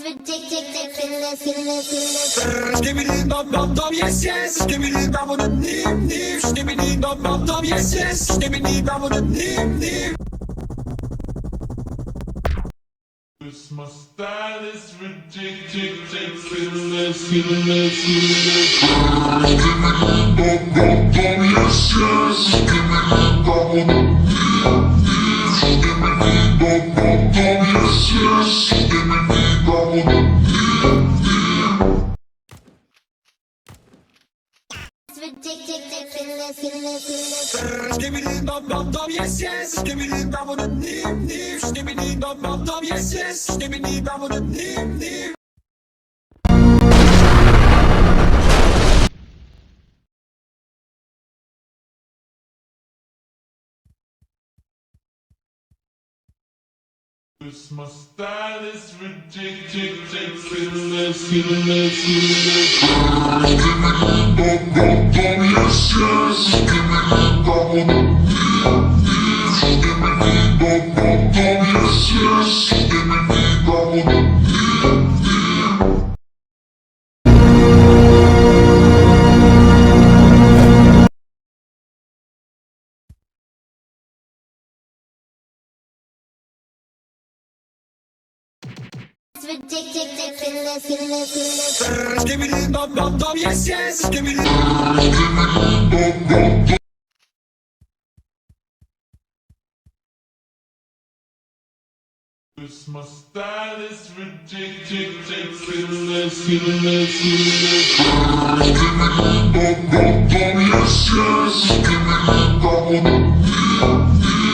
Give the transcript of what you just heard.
Skibidi dum dum dum, yes yes. Skibidi dum dum dim dim. Skibidi dum dum dum, yes yes. Skibidi dum dum dim dim. My style is ridiculous. Skibidi dum dum dum, yes yes. Skibidi dum dum dim dim. Skibidi dum dum dum, yes yes. Skibidi dum dum dim dim. Skibidi dum dum dum, yes yes. Skibidi dum dum dim dim. Skibidi dum dum dum, yes yes. Skibidi dum dum dim dim. My style is ridiculous. Skibidi dum dum dum, yes yes. Skibidi dum dum dim dim. Skibidi dum dum dum, yes yes. Skibidi dum dum dim dim. Skibidi dum dum dum, yes yes. Skibidi Dum dum dum. My style is ridiculous. Skibidi dum dum dum, yes yes. Skibidi dum dum dim dim.